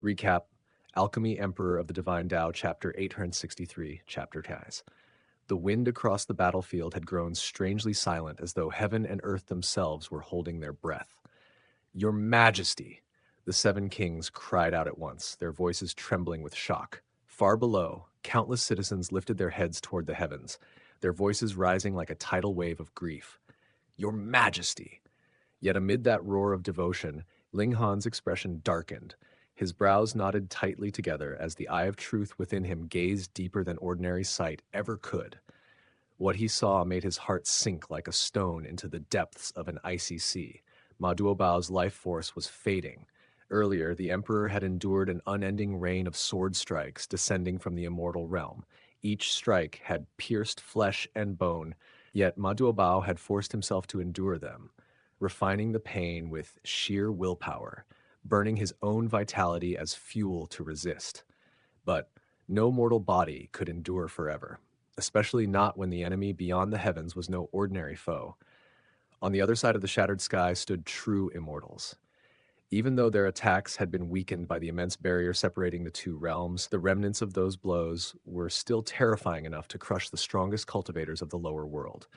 Recap: Alchemy Emperor of the Divine Dao, Chapter 863, Chapter Ties. The wind across the battlefield had grown strangely silent, as though heaven and earth themselves were holding their breath. "Your Majesty!" The seven kings cried out at once, their voices trembling with shock. Far below, countless citizens lifted their heads toward the heavens, their voices rising like a tidal wave of grief. "Your Majesty!" Yet amid that roar of devotion, Ling Han's expression darkened. His brows knotted tightly together as the eye of truth within him gazed deeper than ordinary sight ever could. What he saw made his heart sink like a stone into the depths of an icy sea. Ma Duobao's life force was fading. Earlier, the emperor had endured an unending rain of sword strikes descending from the immortal realm. Each strike had pierced flesh and bone, yet Ma Duobao had forced himself to endure them, refining the pain with sheer willpower, burning his own vitality as fuel to resist. But no mortal body could endure forever, especially not when the enemy beyond the heavens was no ordinary foe. On the other side of the shattered sky stood true immortals. Even though their attacks had been weakened by the immense barrier separating the two realms, the remnants of those blows were still terrifying enough to crush the strongest cultivators of the lower world.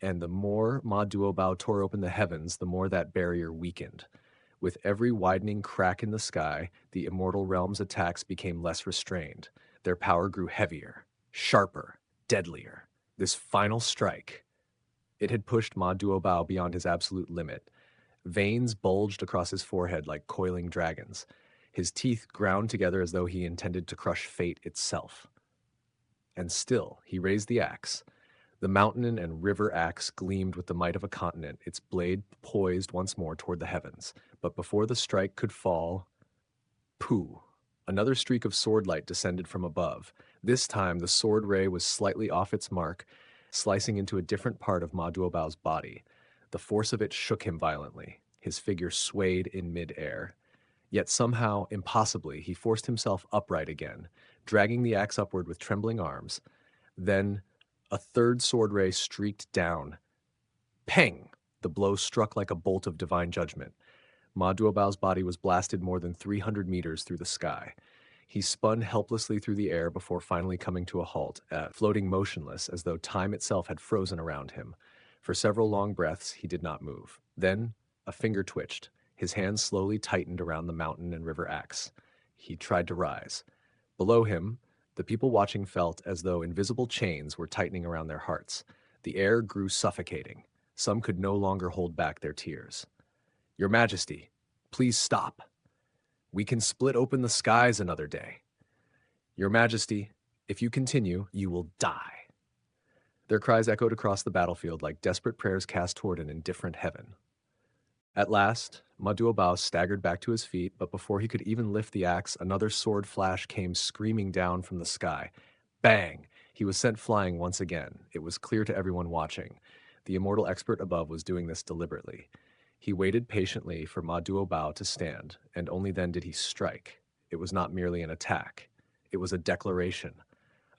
And the more Ma Duobao tore open the heavens, the more that barrier weakened. With every widening crack in the sky, the immortal realm's attacks became less restrained. Their power grew heavier, sharper, deadlier. This final strike, it had pushed Ma Duobao beyond his absolute limit. Veins bulged across his forehead like coiling dragons. His teeth ground together as though he intended to crush fate itself. And still, he raised the axe. The mountain and river axe gleamed with the might of a continent, its blade poised once more toward the heavens. But before the strike could fall, pooh! Another streak of swordlight descended from above. This time, the sword ray was slightly off its mark, slicing into a different part of Ma Duobao's body. The force of it shook him violently. His figure swayed in mid-air. Yet somehow, impossibly, he forced himself upright again, dragging the axe upward with trembling arms. Then a third sword ray streaked down. Peng! The blow struck like a bolt of divine judgment. Ma Duobao's body was blasted more than 300 meters through the sky. He spun helplessly through the air before finally coming to a halt, floating motionless as though time itself had frozen around him. For several long breaths, he did not move. Then a finger twitched. His hands slowly tightened around the mountain and river axe. He tried to rise. Below him, the people watching felt as though invisible chains were tightening around their hearts. The air grew suffocating. Some could no longer hold back their tears. "Your Majesty, please stop. We can split open the skies another day. Your Majesty, if you continue, you will die." Their cries echoed across the battlefield like desperate prayers cast toward an indifferent heaven. At last, Ma Duobao staggered back to his feet, but before he could even lift the axe, another sword flash came screaming down from the sky. Bang! He was sent flying once again. It was clear to everyone watching. The immortal expert above was doing this deliberately. He waited patiently for Ma Duobao to stand, and only then did he strike. It was not merely an attack. It was a declaration,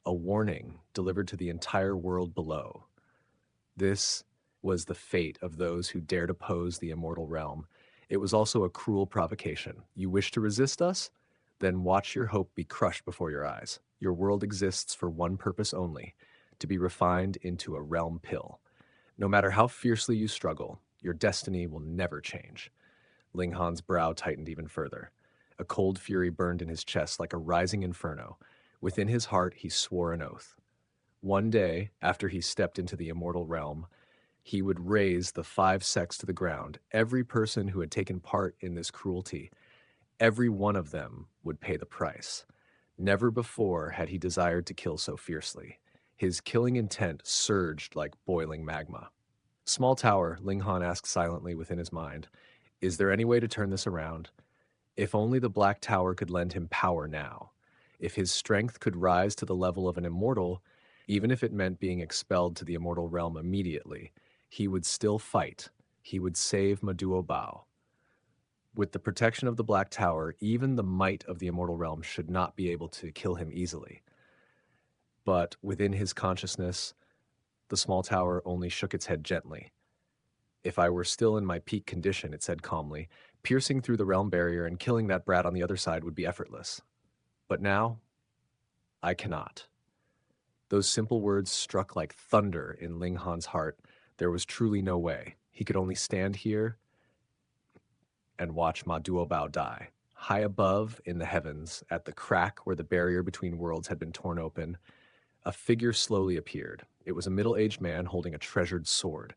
a warning delivered to the entire world below. This was the fate of those who dared oppose the immortal realm. It was also a cruel provocation. You wish to resist us? Then watch your hope be crushed before your eyes. Your world exists for one purpose only, to be refined into a realm pill. No matter how fiercely you struggle, your destiny will never change. Ling Han's brow tightened even further. A cold fury burned in his chest like a rising inferno. Within his heart, he swore an oath. One day, after he stepped into the immortal realm, he would raze the 5 sects to the ground. Every person who had taken part in this cruelty, every one of them would pay the price. Never before had he desired to kill so fiercely. His killing intent surged like boiling magma. "Small tower," Ling Han asked silently within his mind. "Is there any way to turn this around? If only the Black Tower could lend him power now. If his strength could rise to the level of an immortal, even if it meant being expelled to the immortal realm immediately, he would still fight. He would save Ma Duobao. With the protection of the Black Tower, even the might of the immortal realm should not be able to kill him easily." But within his consciousness, the small tower only shook its head gently. "If I were still in my peak condition," it said calmly, Piercing through the realm barrier and killing that brat on the other side would be effortless. But now, I cannot. Those simple words struck like thunder in Ling Han's heart. There was truly no way. He could only stand here and watch Ma Duobao die. High above in the heavens, at the crack where the barrier between worlds had been torn open, a figure slowly appeared. It was a middle-aged man holding a treasured sword.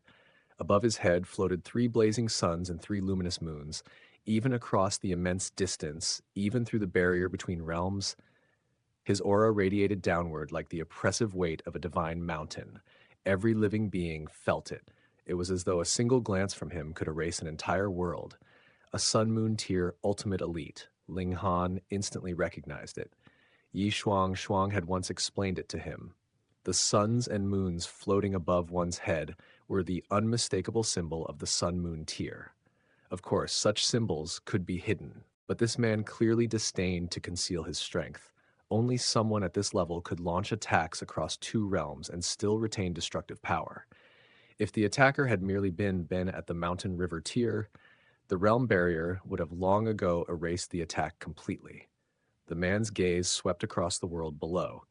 Above his head floated 3 blazing suns and 3 luminous moons. Even across the immense distance, even through the barrier between realms, his aura radiated downward like the oppressive weight of a divine mountain. Every living being felt it. It was as though a single glance from him could erase an entire world. A sun-moon tier ultimate elite. Ling Han instantly recognized it. Yi Shuang had once explained it to him. The suns and moons floating above one's head were the unmistakable symbol of the sun-moon tier. Of course, such symbols could be hidden, but this man clearly disdained to conceal his strength. Only someone at this level could launch attacks across 2 realms and still retain destructive power. If the attacker had merely been at the mountain river tier, the realm barrier would have long ago erased the attack completely. The man's gaze swept across the world below.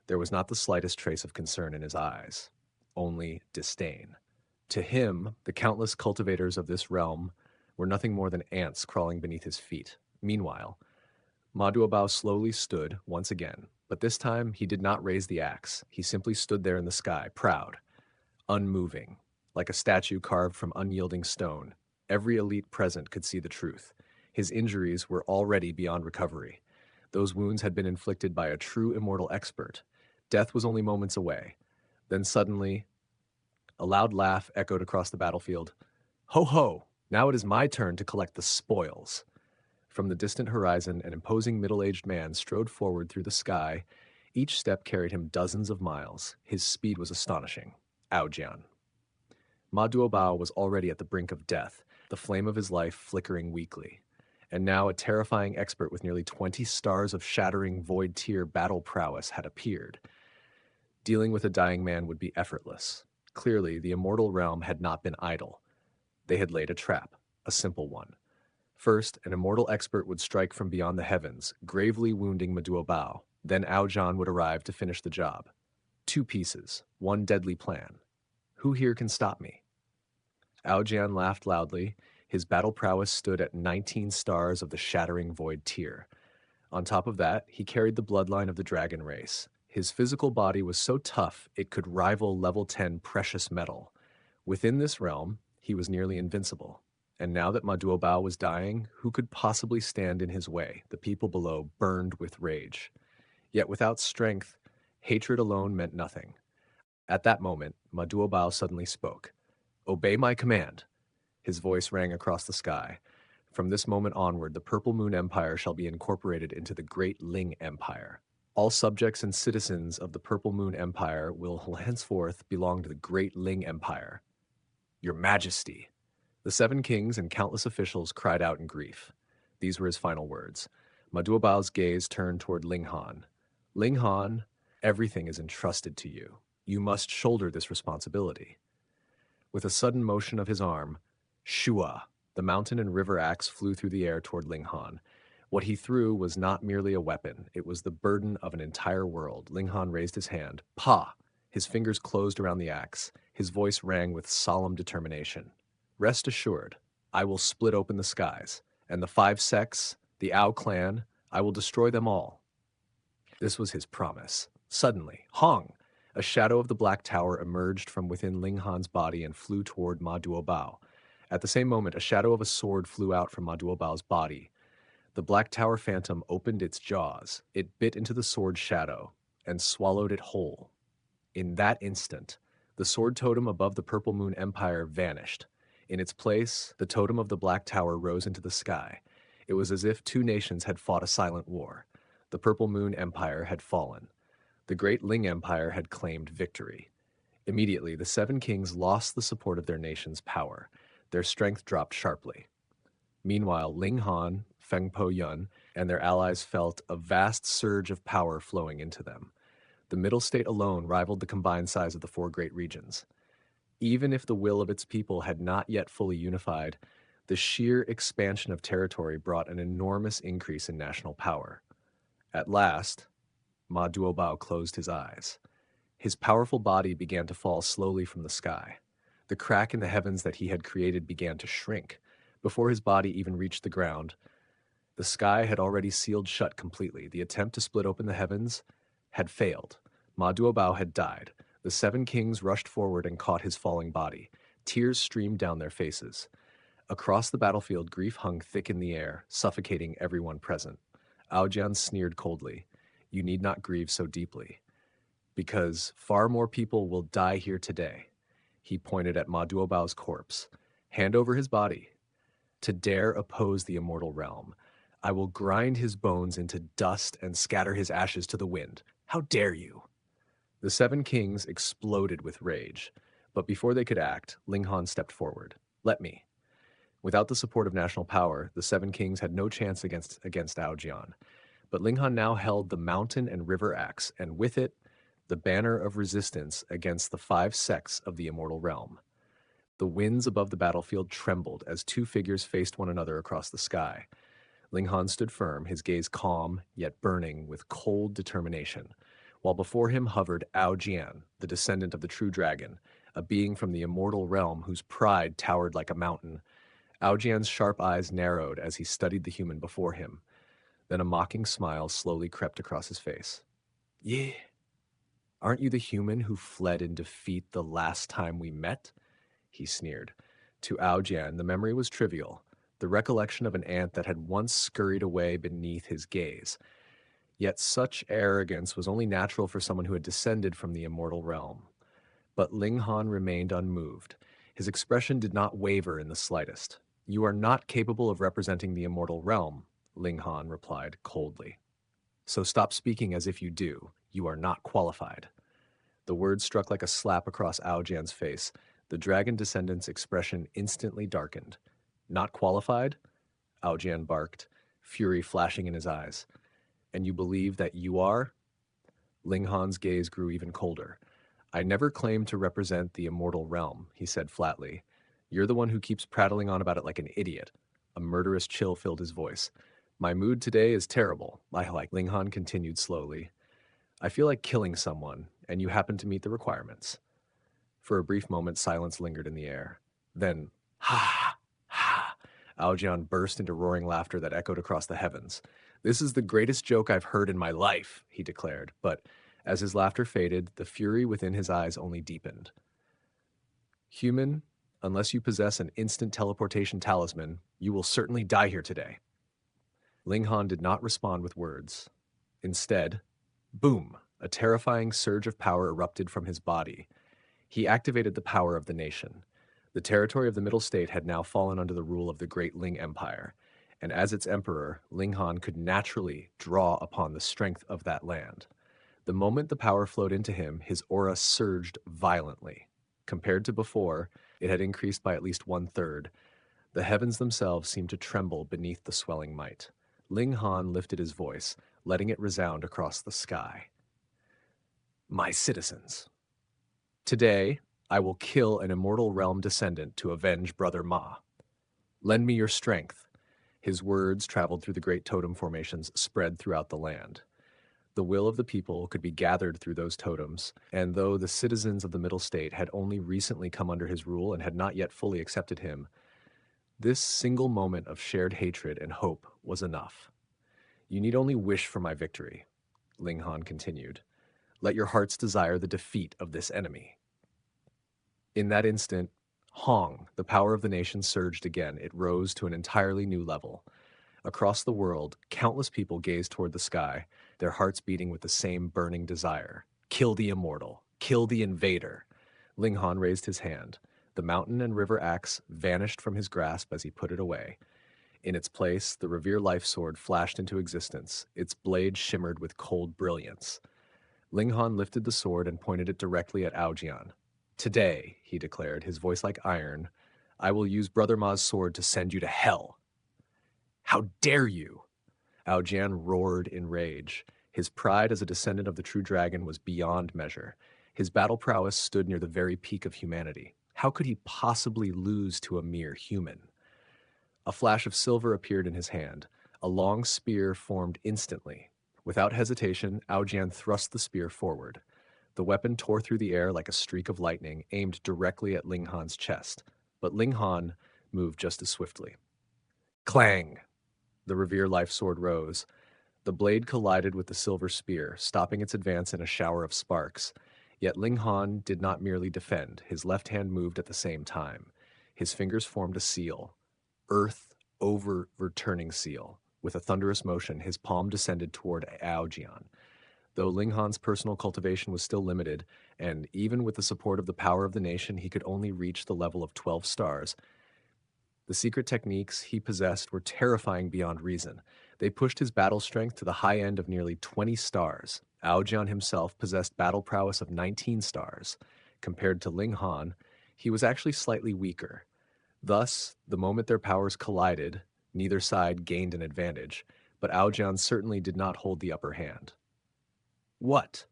There was not the slightest trace of concern in his eyes, only disdain. To him, the countless cultivators of this realm were nothing more than ants crawling beneath his feet. Meanwhile, Ma Duobao slowly stood once again, but this time he did not raise the axe. He simply stood there in the sky, proud, unmoving, like a statue carved from unyielding stone. Every elite present could see the truth. His injuries were already beyond recovery. Those wounds had been inflicted by a true immortal expert. Death was only moments away. Then suddenly, a loud laugh echoed across the battlefield. Ho ho! Now it is my turn to collect the spoils. From the distant horizon, an imposing middle-aged man strode forward through the sky. Each step carried him dozens of miles. His speed was astonishing. Aojian. Ma Duobao was already at the brink of death, the flame of his life flickering weakly. And now a terrifying expert with nearly 20 stars of shattering void tier battle prowess had appeared. Dealing with a dying man would be effortless. Clearly, the immortal realm had not been idle. They had laid a trap, a simple one. First, an immortal expert would strike from beyond the heavens, gravely wounding Ma Duobao. Then Aojian would arrive to finish the job. 2 pieces, 1 deadly plan. Who here can stop me? Aojian laughed loudly. His battle prowess stood at 19 stars of the shattering void tier. On top of that, he carried the bloodline of the dragon race. His physical body was so tough it could rival level 10 precious metal. Within this realm, he was nearly invincible. And now that Ma Duobao was dying, who could possibly stand in his way? The people below burned with rage. Yet without strength, hatred alone meant nothing. At that moment, Ma Duobao suddenly spoke. Obey my command. His voice rang across the sky. From this moment onward, the Purple Moon Empire shall be incorporated into the Great Ling Empire. All subjects and citizens of the Purple Moon Empire will henceforth belong to the Great Ling Empire. Your Majesty. The 7 kings and countless officials cried out in grief. These were his final words. Ma Duobao's gaze turned toward Ling Han. Ling Han, everything is entrusted to you. You must shoulder this responsibility. With a sudden motion of his arm, Shua, the mountain and river axe, flew through the air toward Ling Han. What he threw was not merely a weapon. It was the burden of an entire world. Ling Han raised his hand. Pa! His fingers closed around the axe. His voice rang with solemn determination. Rest assured, I will split open the skies, and the 5 sects, the Ao clan, I will destroy them all. This was his promise. Suddenly, Hong! A shadow of the Black Tower emerged from within Ling Han's body and flew toward Ma Duobao. At the same moment, a shadow of a sword flew out from Ma Duobao's body. The Black Tower phantom opened its jaws. It bit into the sword's shadow and swallowed it whole. In that instant, the sword totem above the Purple Moon Empire vanished. In its place, the totem of the Black Tower rose into the sky. It was as if 2 nations had fought a silent war. The Purple Moon Empire had fallen. The Great Ling Empire had claimed victory. Immediately, the 7 kings lost the support of their nation's power. Their strength dropped sharply. Meanwhile, Ling Han, Feng Po Yun, and their allies felt a vast surge of power flowing into them. The Middle State alone rivaled the combined size of the 4 great regions. Even if the will of its people had not yet fully unified, The sheer expansion of territory brought an enormous increase in national power. At last, Ma Duobao closed his eyes. His powerful body began to fall slowly from the sky. The crack in the heavens that he had created began to shrink. Before his body even reached the ground, the sky had already sealed shut completely. The attempt to split open the heavens had failed. Ma Duobao had died. The seven kings rushed forward and caught his falling body. Tears streamed down their faces. Across the battlefield, grief hung thick in the air, suffocating everyone present. Aojian sneered coldly. You need not grieve so deeply, because far more people will die here today. He pointed at Ma Duobao's corpse. Hand over his body. To dare oppose the immortal realm, I will grind his bones into dust and scatter his ashes to the wind. How dare you? The seven kings exploded with rage, but before they could act, Ling Han stepped forward. Let me. Without the support of national power, the seven kings had no chance against Aojian. But Ling Han now held the mountain and river axe, and with it, the banner of resistance against the five sects of the immortal realm. The winds above the battlefield trembled as two figures faced one another across the sky. Ling Han stood firm, his gaze calm, yet burning with cold determination, while before him hovered Aojian, the descendant of the true dragon, a being from the immortal realm whose pride towered like a mountain. Aojian's sharp eyes narrowed as he studied the human before him. Then a mocking smile slowly crept across his face. Yeah, aren't you the human who fled in defeat the last time we met? He sneered. To Aojian, the memory was trivial, the recollection of an ant that had once scurried away beneath his gaze. Yet such arrogance was only natural for someone who had descended from the immortal realm. But Ling Han remained unmoved. His expression did not waver in the slightest. You are not capable of representing the immortal realm, Ling Han replied coldly. So stop speaking as if you do. You are not qualified. The words struck like a slap across Aojian's face. The dragon descendant's expression instantly darkened. Not qualified? Aojian barked, fury flashing in his eyes. And you believe that you are? Ling Han's gaze grew even colder. I never claimed to represent the immortal realm, he said flatly. You're the one who keeps prattling on about it like an idiot. A murderous chill filled his voice. My mood today is terrible, Ling Han continued slowly. I feel like killing someone, and you happen to meet the requirements. For a brief moment, silence lingered in the air. Then, ha, ha, Aojian burst into roaring laughter that echoed across the heavens. This is the greatest joke I've heard in my life, he declared, but as his laughter faded, the fury within his eyes only deepened. Human, unless you possess an instant teleportation talisman, you will certainly die here today. Ling Han did not respond with words. Instead, boom, a terrifying surge of power erupted from his body. He activated the power of the nation. The territory of the Middle State had now fallen under the rule of the Great Ling Empire, and as its emperor, Ling Han could naturally draw upon the strength of that land. The moment the power flowed into him, his aura surged violently. Compared to before, it had increased by at least 1/3. The heavens themselves seemed to tremble beneath the swelling might. Ling Han lifted his voice, letting it resound across the sky. My citizens, today I will kill an immortal realm descendant to avenge Brother Ma. Lend me your strength. His words traveled through the great totem formations spread throughout the land. The will of the people could be gathered through those totems, and though the citizens of the Middle State had only recently come under his rule and had not yet fully accepted him, this single moment of shared hatred and hope was enough. You need only wish for my victory, Ling Han continued. Let your hearts desire the defeat of this enemy. In that instant, Hong, the power of the nation, surged again. It rose to an entirely new level. Across the world, countless people gazed toward the sky, their hearts beating with the same burning desire. Kill the immortal. Kill the invader. Ling Han raised his hand. The mountain and river axe vanished from his grasp as he put it away. In its place, the Revere Life Sword flashed into existence. Its blade shimmered with cold brilliance. Ling Han lifted the sword and pointed it directly at Aojian. Today, he declared, his voice like iron, I will use Brother Ma's sword to send you to hell. How dare you? Aojian roared in rage. His pride as a descendant of the true dragon was beyond measure. His battle prowess stood near the very peak of humanity. How could he possibly lose to a mere human? A flash of silver appeared in his hand. A long spear formed instantly. Without hesitation, Aojian thrust the spear forward. The weapon tore through the air like a streak of lightning, aimed directly at Ling Han's chest. But Ling Han moved just as swiftly. Clang! The Revere Life Sword rose. The blade collided with the silver spear, stopping its advance in a shower of sparks. Yet Ling Han did not merely defend. His left hand moved at the same time. His fingers formed a seal. Earth over returning seal. With a thunderous motion, his palm descended toward Aojian. Though Ling Han's personal cultivation was still limited, and even with the support of the power of the nation, he could only reach the level of 12 stars, the secret techniques he possessed were terrifying beyond reason. They pushed his battle strength to the high end of nearly 20 stars. Aojian himself possessed battle prowess of 19 stars. Compared to Ling Han, he was actually slightly weaker. Thus, the moment their powers collided, neither side gained an advantage, but Aojian certainly did not hold the upper hand. What?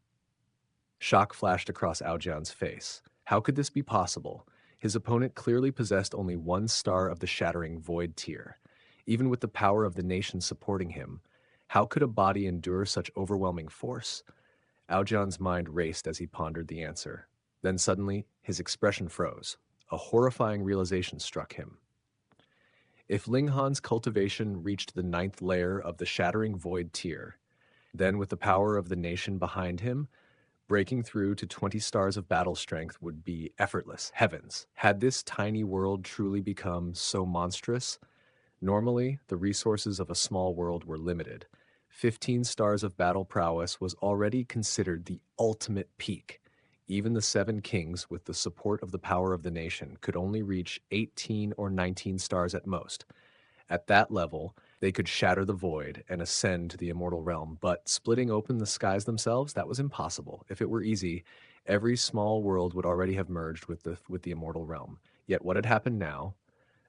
Shock flashed across Aojian's face. How could this be possible? His opponent clearly possessed only 1 star of the shattering void tier. Even with the power of the nation supporting him, how could a body endure such overwhelming force? Aojian's mind raced as he pondered the answer. Then suddenly, his expression froze. A horrifying realization struck him. If Ling Han's cultivation reached the 9th layer of the shattering void tier, then with the power of the nation behind him, breaking through to 20 stars of battle strength would be effortless. Heavens, had this tiny world truly become so monstrous? Normally, the resources of a small world were limited. 15 stars of battle prowess was already considered the ultimate peak. Even the 7 kings, with the support of the power of the nation, could only reach 18 or 19 stars at most. At that level, they could shatter the void and ascend to the immortal realm, but splitting open the skies themselves, that was impossible. If it were easy, every small world would already have merged with the immortal realm. Yet what had happened now?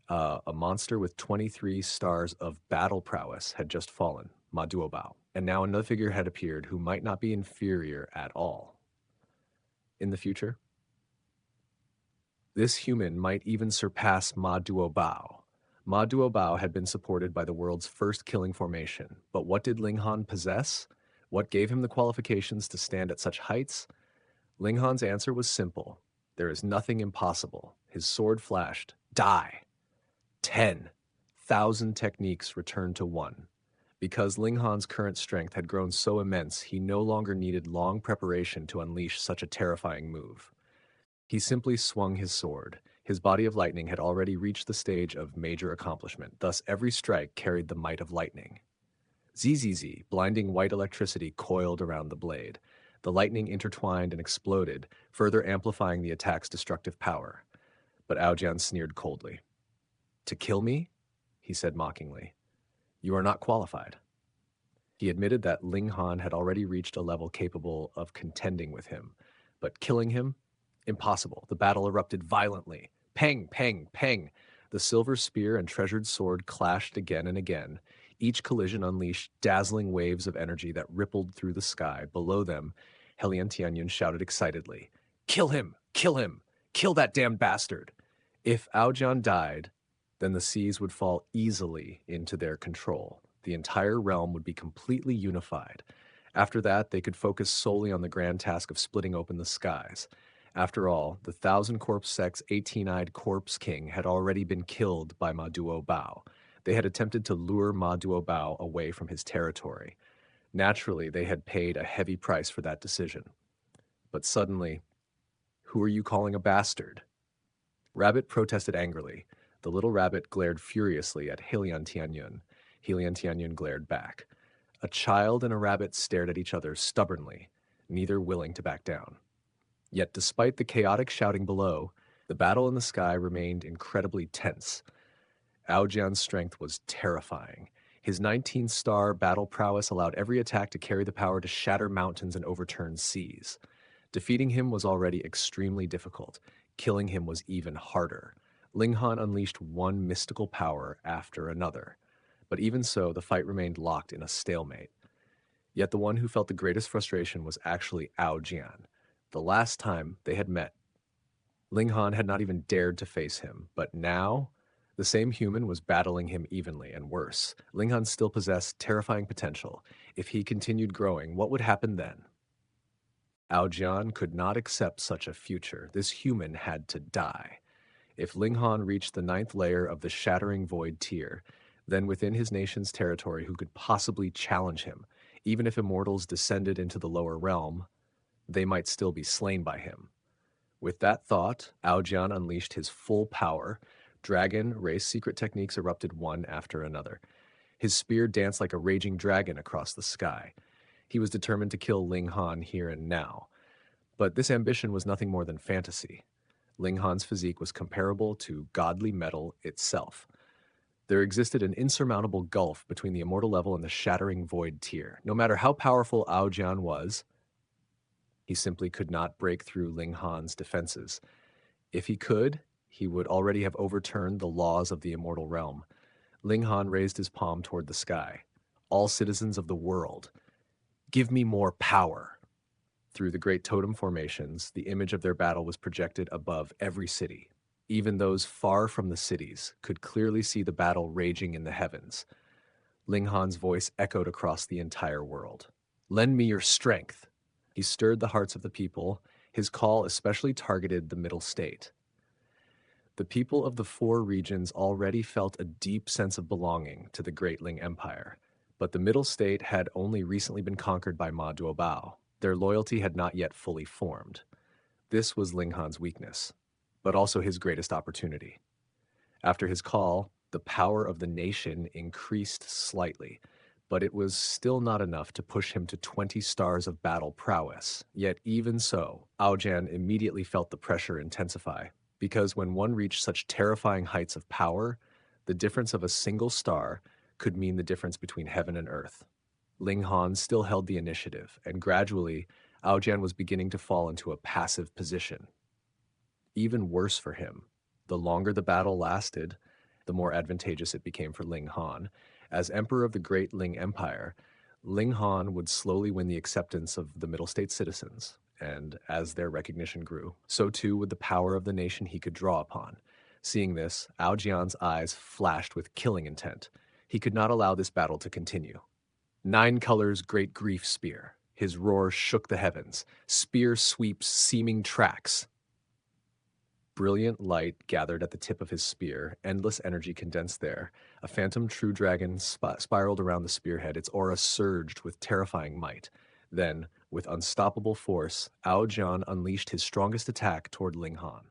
A monster with 23 stars of battle prowess had just fallen, Ma Duobao, and now another figure had appeared who might not be inferior at all. In the future, this human might even surpass Ma Duobao. Ma Duobao had been supported by the world's first killing formation, but what did Ling Han possess? What gave him the qualifications to stand at such heights? Ling Han's answer was simple. There is nothing impossible. His sword flashed. Die! 10,000 techniques returned to 1. Because Ling Han's current strength had grown so immense, he no longer needed long preparation to unleash such a terrifying move. He simply swung his sword. His body of lightning had already reached the stage of major accomplishment, thus every strike carried the might of lightning. Zzz, blinding white electricity coiled around the blade. The lightning intertwined and exploded, further amplifying the attack's destructive power. But Aojian sneered coldly. To kill me? He said mockingly. You are not qualified. He admitted that Ling Han had already reached a level capable of contending with him, but killing him? Impossible. The battle erupted violently. Pang, pang, pang. The silver spear and treasured sword clashed again and again. Each collision unleashed dazzling waves of energy that rippled through the sky. Below them, Helian Tianyun shouted excitedly, Kill him! Kill him! Kill that damned bastard! If Aojian died, then the seas would fall easily into their control. The entire realm would be completely unified. After that, they could focus solely on the grand task of splitting open the skies. After all, the 1,000-corpse sect's 18-eyed corpse king had already been killed by Ma Duobao. They had attempted to lure Ma Duobao away from his territory. Naturally, they had paid a heavy price for that decision. But suddenly, who are you calling a bastard? Rabbit protested angrily. The little rabbit glared furiously at Helian Tianyun. Helian Tianyun glared back. A child and a rabbit stared at each other stubbornly, neither willing to back down. Yet despite the chaotic shouting below, the battle in the sky remained incredibly tense. Aojian's strength was terrifying. His 19-star battle prowess allowed every attack to carry the power to shatter mountains and overturn seas. Defeating him was already extremely difficult. Killing him was even harder. Ling Han unleashed one mystical power after another. But even so, the fight remained locked in a stalemate. Yet the one who felt the greatest frustration was actually Aojian. The last time they had met, Ling Han had not even dared to face him, but now The same human was battling him evenly, and worse. Ling Han still possessed terrifying potential. If he continued growing, what would happen then? Aojian could not accept such a future. This human had to die. If Ling Han reached the ninth layer of the Shattering Void tier, then within his nation's territory who could possibly challenge him? Even if immortals descended into the lower realm, they might still be slain by him. With that thought, Aojian unleashed his full power. Dragon race secret techniques erupted one after another. His spear danced like a raging dragon across the sky. He was determined to kill Ling Han here and now. But this ambition was nothing more than fantasy. Ling Han's physique was comparable to godly metal itself. There existed an insurmountable gulf between the immortal level and the Shattering Void tier. No matter how powerful Aojian was, he simply could not break through Ling Han's defenses. If he could, he would already have overturned the laws of the immortal realm. Ling Han raised his palm toward the sky. All citizens of the world, give me more power. Through the great totem formations, the image of their battle was projected above every city. Even those far from the cities could clearly see the battle raging in the heavens. Ling Han's voice echoed across the entire world. Lend me your strength. He stirred the hearts of the people. His call especially targeted the middle state. The people of the four regions already felt a deep sense of belonging to the Great Ling Empire, but the middle state had only recently been conquered by Ma Duobao. Their loyalty had not yet fully formed. This was Ling Han's weakness, but also his greatest opportunity. After his call, the power of the nation increased slightly, but it was still not enough to push him to 20 stars of battle prowess. Yet even so, Aojian immediately felt the pressure intensify, because when one reached such terrifying heights of power, the difference of a single star could mean the difference between heaven and earth. Ling Han still held the initiative, and gradually, Aojian was beginning to fall into a passive position. Even worse for him, the longer the battle lasted, the more advantageous it became for Ling Han. As Emperor of the Great Ling Empire, Ling Han would slowly win the acceptance of the Middle State citizens, and as their recognition grew, so too would the power of the nation he could draw upon. Seeing this, Aojian's eyes flashed with killing intent. He could not allow this battle to continue. Nine Colors' Great Grief Spear. His roar shook the heavens. Spear sweeps seeming tracks. Brilliant light gathered at the tip of his spear, endless energy condensed there. A phantom true dragon spiraled around the spearhead, its aura surged with terrifying might. Then, with unstoppable force, Aojian unleashed his strongest attack toward Ling Han.